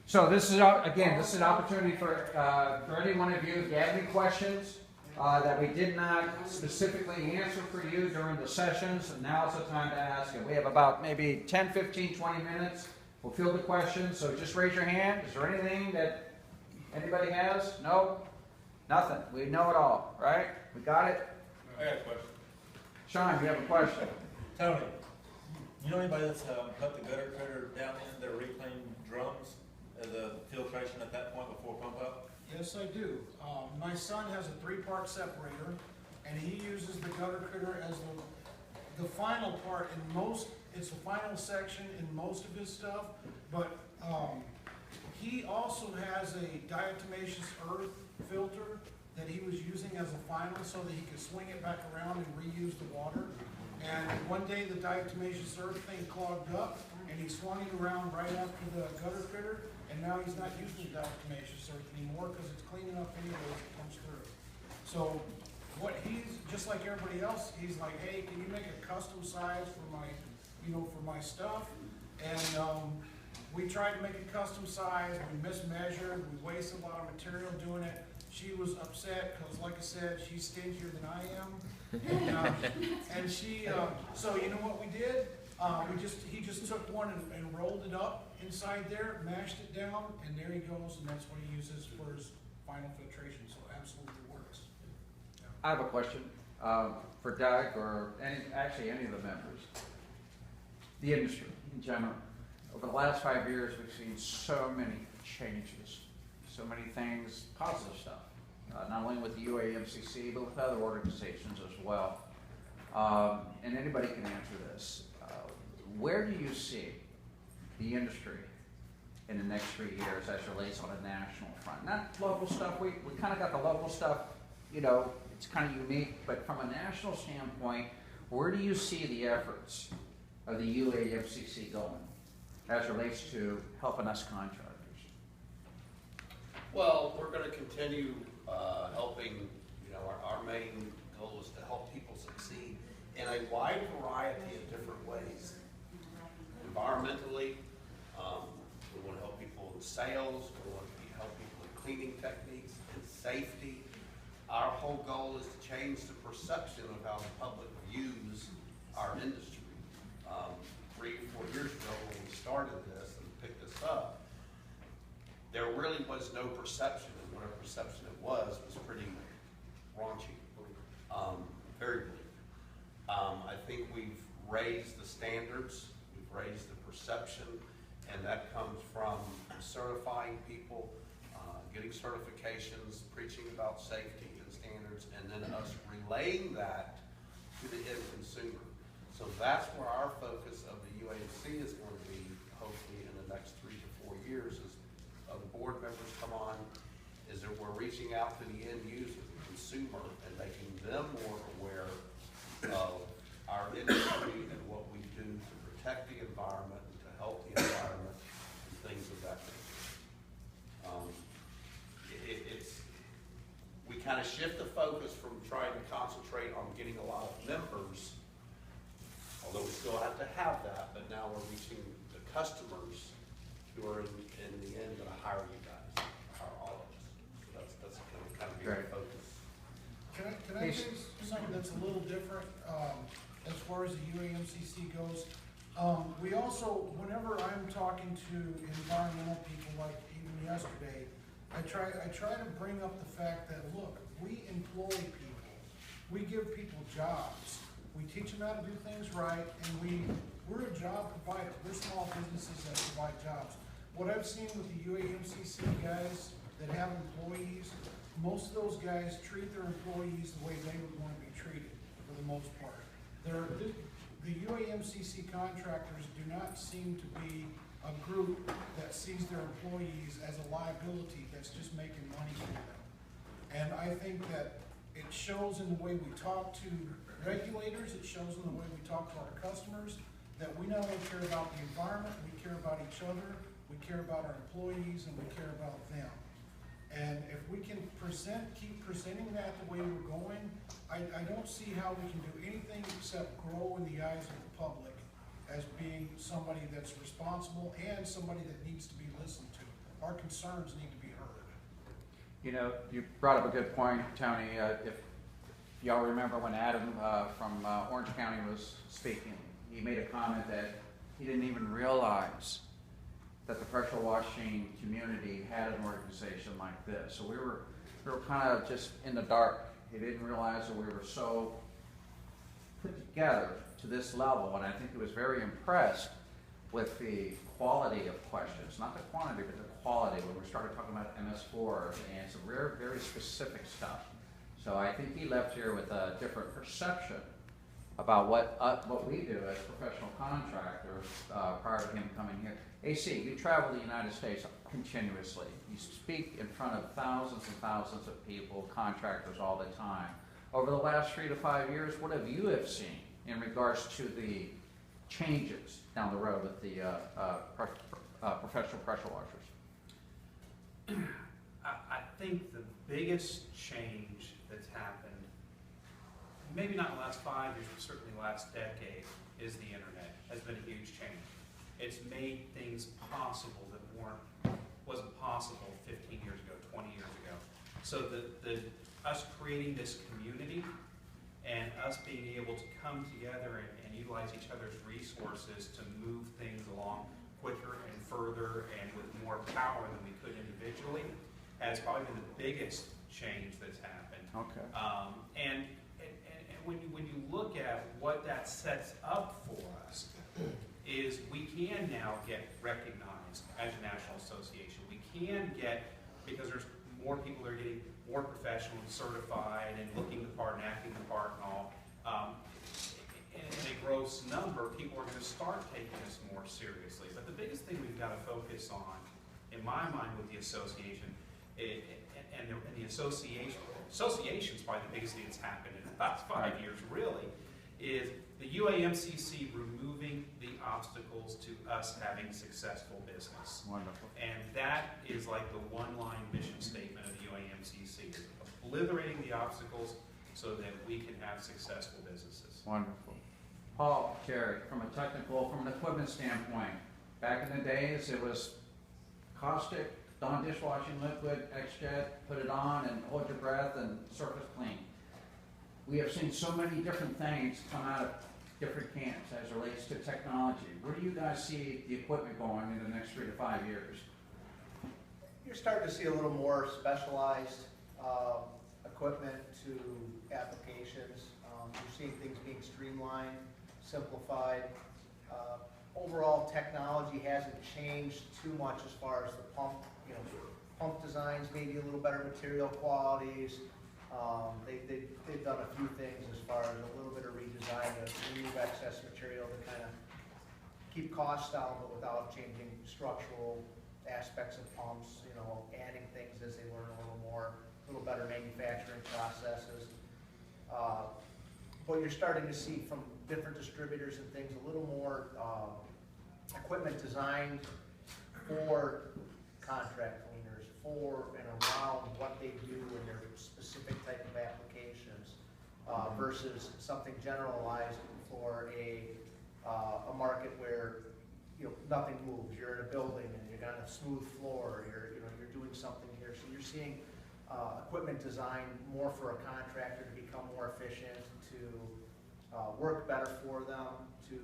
So this is, again, this is an opportunity for any one of you, if you have any questions that we did not specifically answer for you during the sessions, now's the time to ask it. We have about maybe 10, 15, 20 minutes. We'll field the questions, so just raise your hand. Is there anything that anybody has? No? Nothing. We know it all, right? We got it? I got a question. Sean, you have a question? Tony, you know anybody that's put the gutter critter down in their reclaimed drums as a filtration at that point before pump up? Yes, I do. My son has a 3-part separator, and he uses the gutter critter as the final part in most. It's the final section in most of his stuff, but he also has a diatomaceous earth filter that he was using as a final so that he could swing it back around and reuse the water. And one day the diatomaceous earth thing clogged up, and he swung it around right after the gutter critter, and now he's not using diatomaceous earth anymore because it's clean enough anyway as it comes through. So what he's, just like everybody else, he's like, hey, can you make a custom size for my, for my stuff? And we tried to make a custom size, we mismeasured, we wasted a lot of material doing it. She was upset because, like I said, she's stingier than I am. And she, so you know what we did? He just took one and rolled it up inside there, mashed it down, and there he goes, and that's what he uses for his final filtration, so absolutely works. Yeah. I have a question for Doug or any of the members. The industry in general. Over the last 5 years, we've seen so many changes, so many things, positive stuff, not only with the UAMCC, but with other organizations as well. And anybody can answer this. Where do you see the industry in the next 3 years as relates on a national front? Not local stuff, we kind of got the local stuff, it's kind of unique, but from a national standpoint, where do you see the efforts of the UAMCC going as relates to helping us contractors? Well, we're going to continue helping, our main goal is to help people succeed in a wide variety of different ways. Environmentally, we want to help people in sales, we want to help people in cleaning techniques and safety. Our whole goal is to change the perception of how the public views our industry. 3 or 4 years ago when we started this and picked this up, there really was no perception, and whatever perception it was pretty raunchy, very bleak. I think we've raised the standards, we've raised the perception, and that comes from certifying people, getting certifications, preaching about safety and standards, and then us relaying that to the end consumer. So that's where our focus of the UAMC is going to be, hopefully in the next 3 to 4 years, as the board members come on, is that we're reaching out to the end user, the consumer, and making them more aware of our industry and what we do to protect the environment and to help the environment and things of that nature. We kind of shift the focus from trying to concentrate on getting a lot of members, although we still have to have that, but now we're reaching the customers who are in the end going to hire you guys, hire all of us. So that's going to kind of be our focus. Can I say something that's a little different as far as the UAMCC goes? We also, whenever I'm talking to environmental people, like even yesterday, I try to bring up the fact that, look, we employ people. We give people jobs. We teach them how to do things right, and we're a job provider. We're small businesses that provide jobs. What I've seen with the UAMCC guys that have employees, most of those guys treat their employees the way they would want to be treated, for the most part. The UAMCC contractors do not seem to be a group that sees their employees as a liability that's just making money for them. And I think that it shows in the way we talk to regulators, it shows in the way we talk to our customers, that we not only care about the environment, we care about each other, we care about our employees, and we care about them. And if we can keep presenting that the way we're going, I don't see how we can do anything except grow in the eyes of the public as being somebody that's responsible and somebody that needs to be listened to. our concerns need to be heard. You know, you brought up a good point, Tony. If y'all remember when Adam from Orange County was speaking, he made a comment that he didn't even realize that the pressure washing community had an organization like this. So we were kind of just in the dark. He didn't realize that we were so put together to this level, and I think he was very impressed with the quality of questions, not the quantity, but the quality, when we started talking about MS4 and some very, very specific stuff. So I think he left here with a different perception about what we do as professional contractors prior to him coming here. AC, you travel the United States continuously. You speak in front of thousands and thousands of people, contractors all the time. Over the last 3 to 5 years, what have you seen in regards to the changes down the road with the professional pressure washers? I think the biggest change that's happened, maybe not in the last 5 years, but certainly the last decade, is the internet. Has been a huge change. It's made things possible that wasn't possible 15 years ago, 20 years ago. So us creating this community and us being able to come together and utilize each other's resources to move things along quicker and further and with more power than we could individually has probably been the biggest change that's happened. Okay. And when you look at what that sets up for us, is we can now get recognized as a national association. We can get, because there's more people that are getting more professional and certified and looking the part and acting the part and all. In a gross number, people are going to start taking us more seriously. But the biggest thing we've got to focus on, in my mind, with the association, and the association's probably the biggest thing that's happened in the last 5 years, really, is the UAMCC removing the obstacles to us having successful business. Wonderful. And that is like the one-line mission statement of the UAMCC, is obliterating the obstacles so that we can have successful businesses. Wonderful. Paul, Jerry, from an equipment standpoint, back in the days it was caustic, Dawn dishwashing liquid, X-Jet, put it on and hold your breath and surface clean. We have seen so many different things come out of different camps as it relates to technology. Where do you guys see the equipment going in the next 3 to 5 years? You're starting to see a little more specialized equipment to applications. You're seeing things being streamlined, simplified. Overall, technology hasn't changed too much as far as the pump, pump designs, maybe a little better material qualities. They've done a few things as far as a little bit of redesign to remove excess material to kind of keep costs down, but without changing structural aspects of pumps, adding things as they learn a little better manufacturing processes. But you're starting to see from different distributors and things a little more equipment designed for contract cleaners, for and around what they do in their specific type of applications, versus something generalized for a market where nothing moves. You're in a building and you're on a smooth floor. You're doing something here. So you're seeing equipment designed more for a contractor to become more efficient, to work better for them, to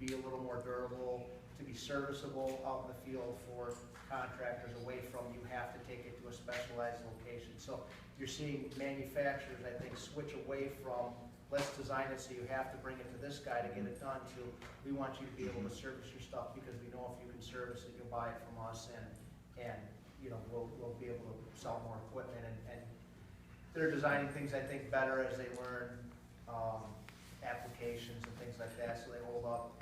be a little more durable, to be serviceable out in the field for contractors away from you have to take it to a specialized location. So you're seeing manufacturers, I think, switch away from let's design it so you have to bring it to this guy to get it done to we want you to be able to service your stuff because we know if you can service it, you'll buy it from us and we'll be able to sell more equipment and they're designing things I think better as they learn applications and things like that so they hold up.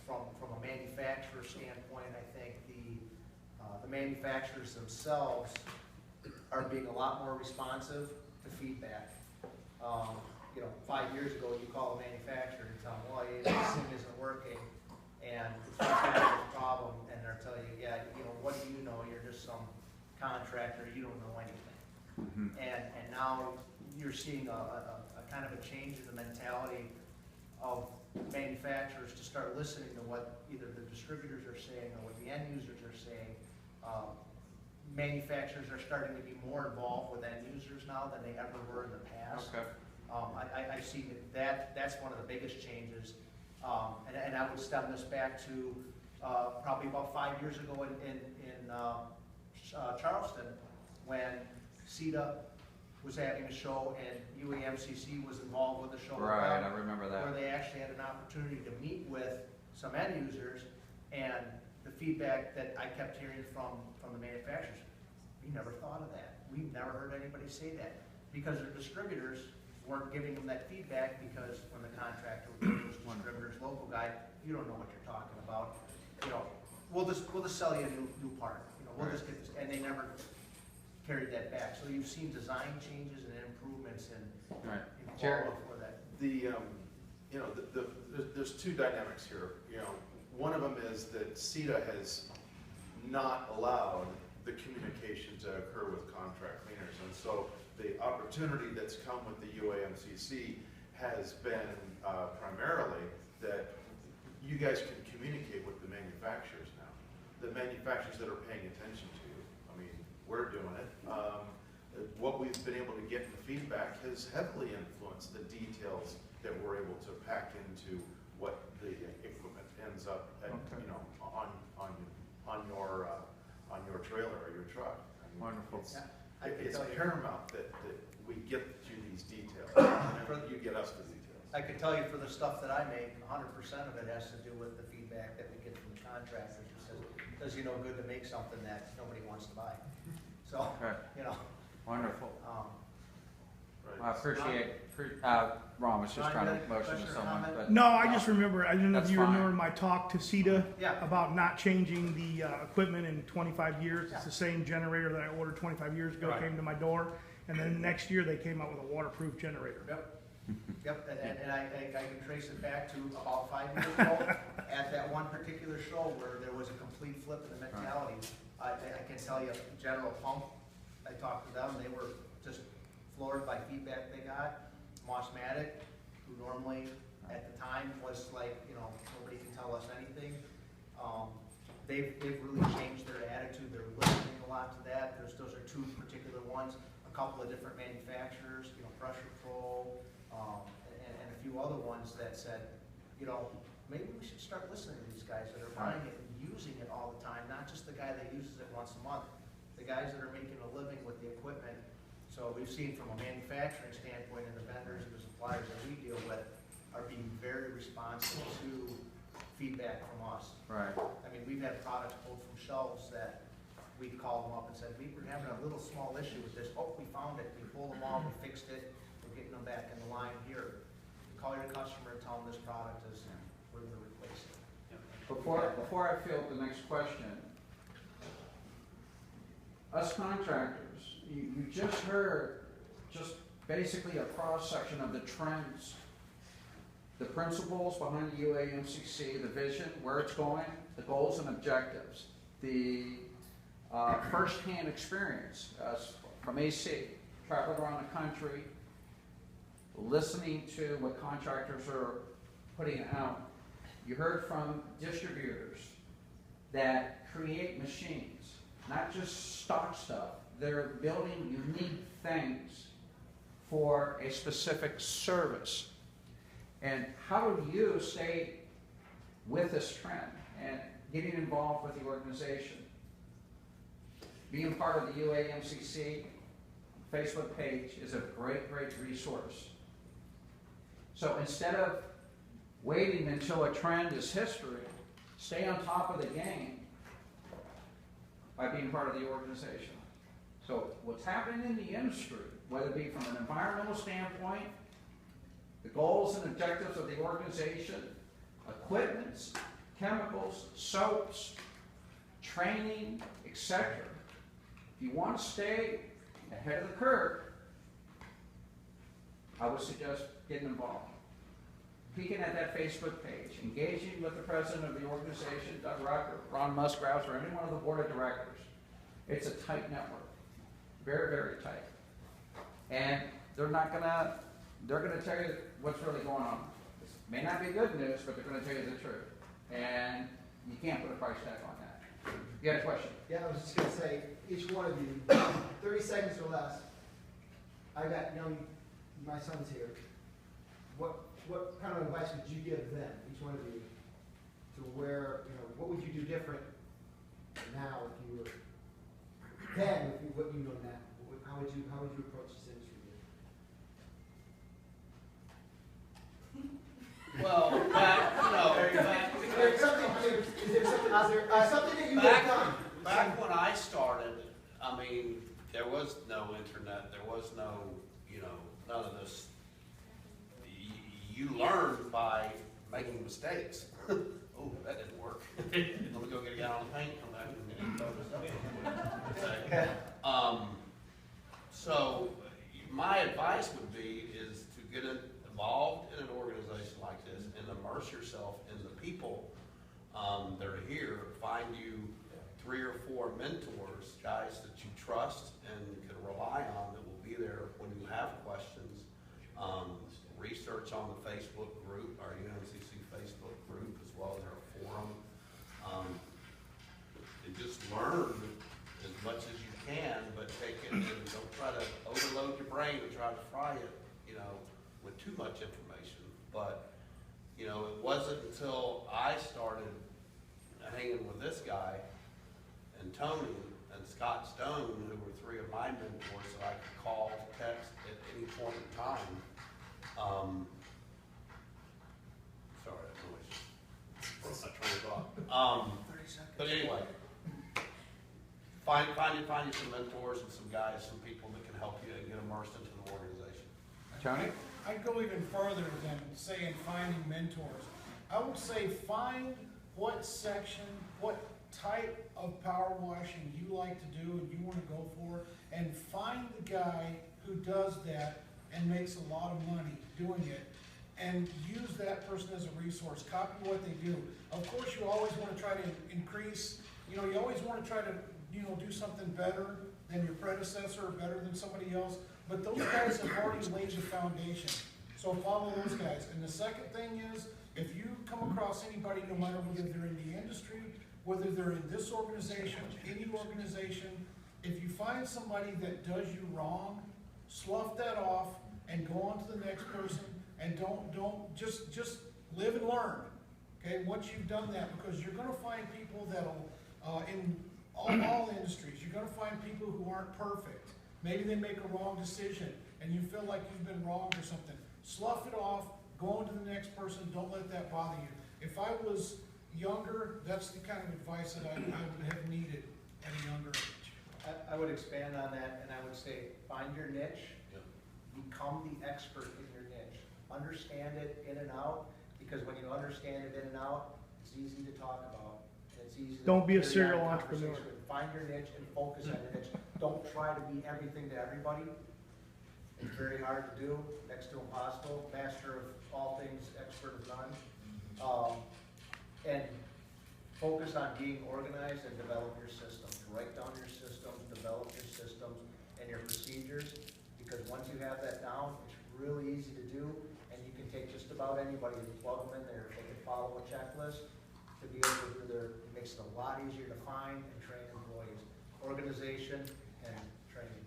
From a manufacturer standpoint, I think the manufacturers themselves are being a lot more responsive to feedback. 5 years ago, you call a manufacturer and tell them, well, this thing isn't working, and it's a problem, and they're telling you, yeah, what do you know? You're just some contractor, you don't know anything. Mm-hmm. And now you're seeing a kind of a change in the mentality of manufacturers to start listening to what either the distributors are saying or what the end users are saying manufacturers are starting to be more involved with end users now than they ever were in the past. Okay. I see that's one of the biggest changes. And I would stem this back to probably about 5 years ago in Charleston, when CETA was having a show and UAMCC was involved with the show. Right, I remember that. Where they actually had an opportunity to meet with some end users, and the feedback that I kept hearing from the manufacturers, we never thought of that. We've never heard anybody say that, because their distributors weren't giving them that feedback, because when the contractor was distributors, local guy, you don't know what you're talking about. You know, we'll just sell you a new part. You know, we'll just get this, and they never carried that back. So you've seen design changes and improvements in Right. quality for that. There's two dynamics here. One of them is that CETA has not allowed the communication to occur with contract cleaners, and so the opportunity that's come with the UAMCC has been primarily that you guys can communicate with the manufacturers now. The manufacturers that are paying attention to you. I mean, we're doing it. What we've been able to get in the feedback has heavily influenced the details that we're able to pack into what the equipment ends up at, Okay. on your trailer or your truck. I mean, Wonderful. It's paramount that we get you these details, and you get us the details. I can tell you for the stuff that I make, 100% of it has to do with the feedback that we get from the contractors. It says, does you no good to make something that nobody wants to buy? So, Okay. you know. Wonderful. Right. I appreciate, Ron was just Ron, trying you to had a motion question to or someone, comment? but. No, I just remember, I don't know if That's you fine. remember my talk to CETA Yeah. about not changing the equipment in 25 years. Yeah. It's the same generator that I ordered 25 years ago, Right. came to my door, and then next year they came out with a waterproof generator. Yep, and I can trace it back to about 5 years ago, at that one particular show where there was a complete flip in the mentality. I can tell you, General Pump, I talked to them, they were just floored by feedback they got. Mossmatic, who normally at the time was like, nobody can tell us anything. They've really changed their attitude, they're listening a lot to that. Those are two particular ones, a couple of different manufacturers, Pressure Pro, and a few other ones that said, maybe we should start listening to these guys that are buying it and using it all the time, not just the guy that uses it once a month, the guys that are making a living with the equipment. So we've seen from a manufacturing standpoint, and the vendors and the suppliers that we deal with are being very responsive to feedback from us. Right. I mean, we've had products pulled from shelves that we called them up and said, we were having a little small issue with this. Oh, we found it. We pulled them off, we fixed it. We're getting them back in the line here. Call your customer and tell them this product is, we're going to replace it. Before I field the next question, us contractors, you just heard just basically a cross-section of the trends, the principles behind the UAMCC, the vision, where it's going, the goals and objectives, the first-hand experience from AC, traveling around the country, listening to what contractors are putting out. You heard from distributors that create machines, not just stock stuff. They're building unique things for a specific service. And how do you stay with this trend and getting involved with the organization? Being part of the UAMCC Facebook page is a great, great resource. So instead of waiting until a trend is history, stay on top of the game by being part of the organization. So what's happening in the industry, whether it be from an environmental standpoint, the goals and objectives of the organization, equipment, chemicals, soaps, training, etc. If you want to stay ahead of the curve, I would suggest getting involved. Peeking at that Facebook page, engaging with the president of the organization, Doug Rucker, Ron Musgraves, or any one of the board of directors. It's a tight network. Very, very tight. And they're gonna tell you what's really going on. This may not be good news, but they're gonna tell you the truth. And you can't put a price tag on that. You had a question? Yeah, I was just gonna say, each one of you, 30 seconds or less. I got my son's here. What kind of advice would you give them, each one of you, to where, what would you do different now if you were then, if you, what you know now? How would you approach this industry? Well, Is there something that you have done? back when I started, I mean, there was no internet, there was no, none of this. You learn by making mistakes. Oh, that didn't work. Let me go get a gallon of paint, come back and throw this up. So my advice would be is to get involved in an organization like this and immerse yourself in the people that are here. Find you 3 or 4 mentors, guys that you trust and can rely on that will be there when you have questions. Research on the Facebook group, our UAMCC Facebook group, as well as our forum. And just learn as much as you can, but take it and don't try to overload your brain and try to fry it, with too much information. But, it wasn't until I started hanging with this guy and Tony and Scott Stone, who were 3 of my mentors that I could call, text at any point in time. Sorry, that noise. I train of thought. But anyway, find you some mentors and some guys, some people that can help you and get immersed into the organization. Tony? I'd go even further than saying finding mentors. I would say find what section, what type of power washing you like to do and you want to go for, and find the guy who does that and makes a lot of money doing it, and use that person as a resource. Copy what they do. Of course, you always want to try to increase, you always want to try to, do something better than your predecessor, better than somebody else, but those guys have already laid the foundation. So follow those guys. And the second thing is, if you come across anybody, no matter whether they're in the industry, whether they're in this organization, any organization, if you find somebody that does you wrong, slough that off and go on to the next person, and don't just live and learn. Okay, once you've done that, because you're going to find people that'll in all industries, you're going to find people who aren't perfect. Maybe they make a wrong decision and you feel like you've been wronged or something. Slough it off, go on to the next person, don't let that bother you. If I was younger, that's the kind of advice that I would have needed at a younger age. I would expand on that, and I would say, find your niche, become the expert in your niche. Understand it in and out, because when you understand it in and out, it's easy to talk about. It's easy to Don't be a carry serial on entrepreneur. conversation. Find your niche and focus on your niche. Don't try to be everything to everybody. It's very hard to do, next to impossible. Master of all things, expert of none. And focus on being organized and develop your systems. Write down your systems, develop your systems and your procedures, because once you have that down, it's really easy to do, and you can take just about anybody and plug them in there. If they can follow a checklist to be able to do it makes it a lot easier to find and train employees. Organization and training.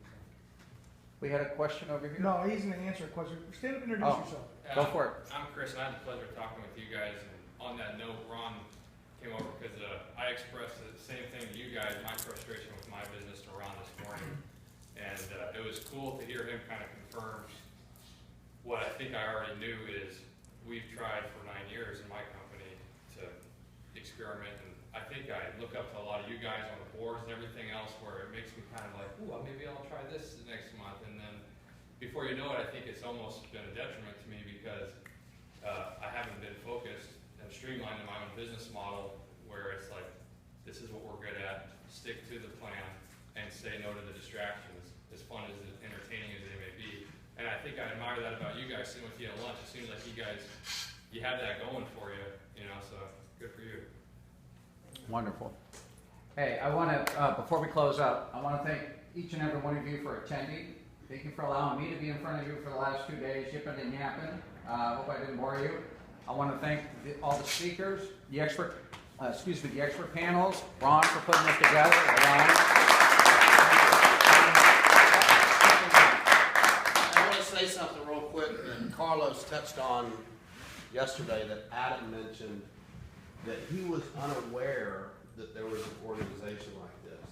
We had a question over here? No, he's gonna answer a question. Stand up and introduce yourself. Go for it. I'm Chris, and I had the pleasure of talking with you guys. And on that note, Ron came over because I expressed the same thing to you guys, my frustration with my business to Ron this morning. And it was cool to hear him kind of confirm what I think I already knew is we've tried for 9 years in my company to experiment. And I think I look up to a lot of you guys on the boards and everything else where it makes me kind of like, ooh, maybe I'll try this next month. And then before you know it, I think it's almost been a detriment to me because I haven't been focused and streamlined in my own business model where it's like, this is what we're good at, stick to the plan, and say no to the distractions, as fun as entertaining as they may be. And I think I admire that about you guys sitting with you at lunch. It seems like you guys, you have that going for you, so good for you. Wonderful. Hey, I want to, before we close up, I want to thank each and every one of you for attending. Thank you for allowing me to be in front of you for the last 2 days, yipping and yapping. Hope I didn't bore you. I want to thank all the speakers, the expert the expert panels. Ron for putting this together. Ron. I want to say something real quick that Carlos touched on yesterday, that Adam mentioned, that he was unaware that there was an organization like this.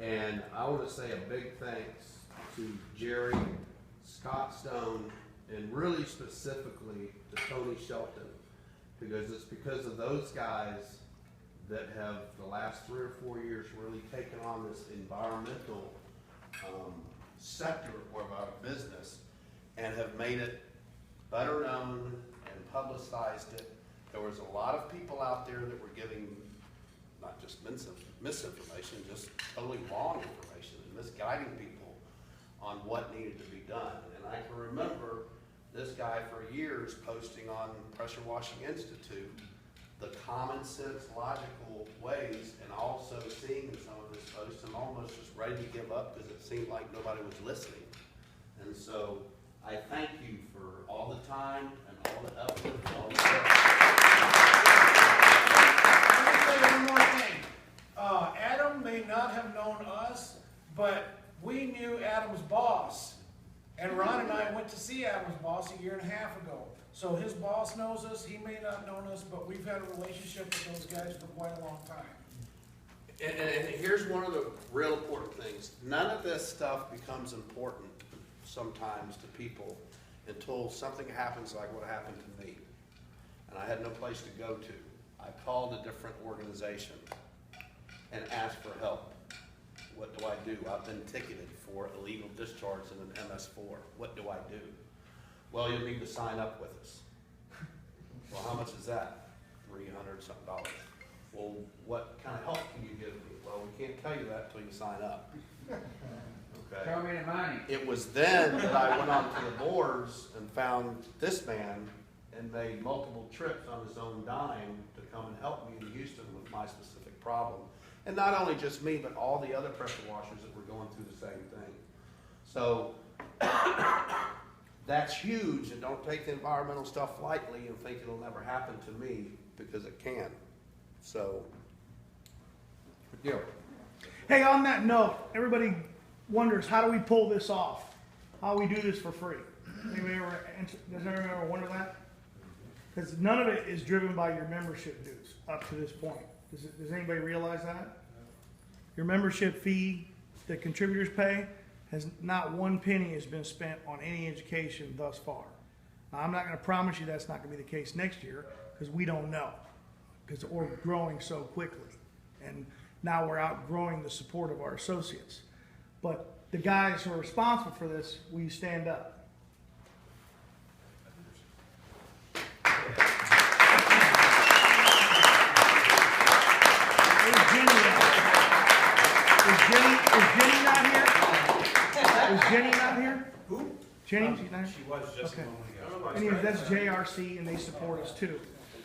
And I want to say a big thanks to Jerry, Scott Stone, and really specifically to Tony Shelton, because it's because of those guys that have the last 3 or 4 years really taken on this environmental sector of our business and have made it better known and publicized it. There was a lot of people out there that were giving not just misinformation, just totally wrong information and misguiding people on what needed to be done. And I can remember this guy for years posting on Pressure Washing Institute the common sense, logical ways, and also seeing in some of his posts and almost just ready to give up because it seemed like nobody was listening. And so I thank you for all the time and all the effort and all the Let me tell you one more thing. Adam may not have known us, but we knew Adam's boss. And Ron and I went to see Adam's boss 1.5 years ago. So his boss knows us, he may not know us, but we've had a relationship with those guys for quite a long time. And here's one of the real important things. None of this stuff becomes important sometimes to people until something happens like what happened to me. And I had no place to go to. I called a different organization and asked for help. What do I do? I've been ticketed for illegal discharge in an MS4. What do I do? Well, you'll need to sign up with us. Well, how much is that? $300-something. Well, what kind of help can you give me? Well, we can't tell you that until you sign up. Okay. Show me the money. It was then that I went on to the boards and found this man and made multiple trips on his own dime to come and help me in Houston with my specific problem. And not only just me, but all the other pressure washers that were going through the same thing. So that's huge, and don't take the environmental stuff lightly and think it'll never happen to me, because it can. So. Good deal. Hey, on that note, everybody wonders, how do we pull this off? How do we do this for free? Does anyone ever wonder that? Because none of it is driven by your membership dues up to this point. Does anybody realize that? Your membership fee that contributors pay, has not one penny has been spent on any education thus far. Now, I'm not going to promise you that's not going to be the case next year, because we don't know, because we're growing so quickly. And now we're outgrowing the support of our associates. But the guys who are responsible for this, will you stand up? Is Jenny not here? Who? Jenny, she's not here? She was just Okay. a moment ago. Anyway, that's JRC, and they support us too.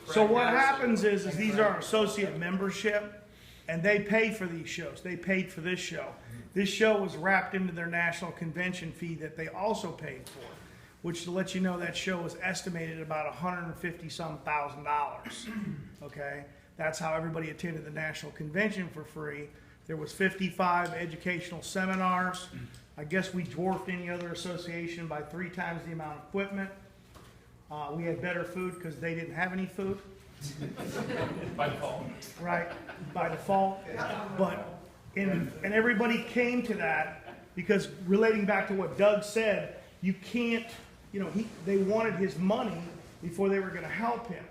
So what happens is these are associate membership, and they pay for these shows. They paid for this show. This show was wrapped into their national convention fee that they also paid for, which, to let you know, that show was estimated about $150-some thousand. Okay, that's how everybody attended the national convention for free. There was 55 educational seminars. I guess we dwarfed any other association by 3 times the amount of equipment. We had better food because they didn't have any food. By default. Right, by default. But, and everybody came to that because, relating back to what Doug said, you can't, they wanted his money before they were going to help him.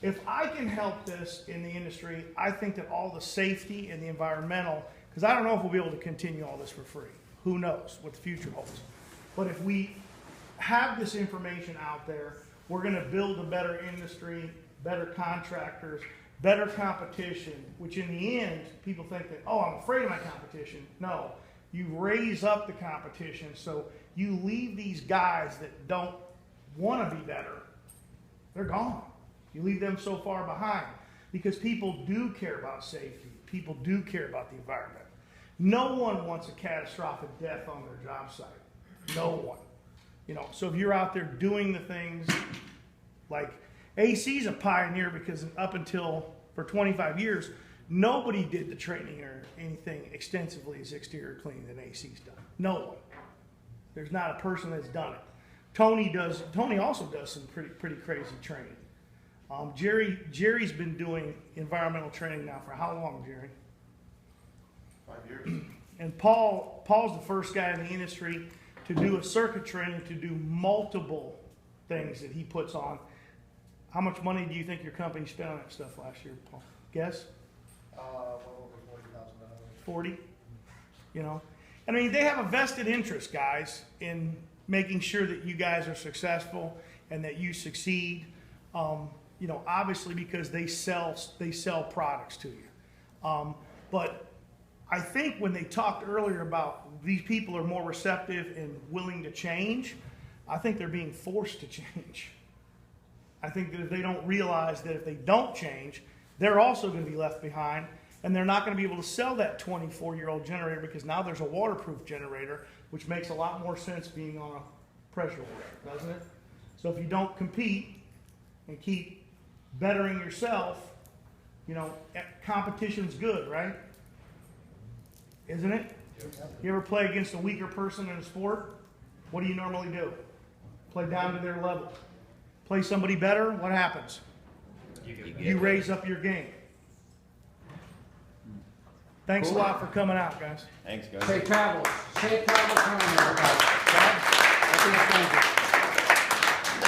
If I can help this in the industry, I think that all the safety and the environmental, because I don't know if we'll be able to continue all this for free. Who knows what the future holds. But if we have this information out there, we're going to build a better industry, better contractors, better competition, which in the end, people think that, oh, I'm afraid of my competition. No, you raise up the competition, so you leave these guys that don't want to be better, they're gone. You leave them so far behind because people do care about safety. People do care about the environment. No one wants a catastrophic death on their job site. No one. So if you're out there doing the things like AC's a pioneer, because up until for 25 years, nobody did the training or anything extensively as exterior cleaning that AC's done. No one. There's not a person that's done it. Tony also does some pretty crazy training. Jerry's been doing environmental training now for how long, Jerry? 5 years. And Paul's the first guy in the industry to do a circuit training to do multiple things that he puts on. How much money do you think your company spent on that stuff last year, Paul? Guess? Well over $40,000. 40? You know? I mean, they have a vested interest, guys, in making sure that you guys are successful and that you succeed. You know, obviously because they sell products to you. But I think when they talked earlier about these people are more receptive and willing to change, I think they're being forced to change. I think that if they don't realize that if they don't change, they're also going to be left behind, and they're not going to be able to sell that 24-year-old generator because now there's a waterproof generator, which makes a lot more sense being on a pressure washer, doesn't it? So if you don't compete and keep bettering yourself, you know, competition's good, right? Isn't it? You ever play against a weaker person in a sport? What do you normally do? Play down to their level. Play somebody better, what happens? You raise up your game. Thanks a lot for coming out, guys. Thanks, guys. Safe travels. Safe travels home, everybody. Okay? Thank you.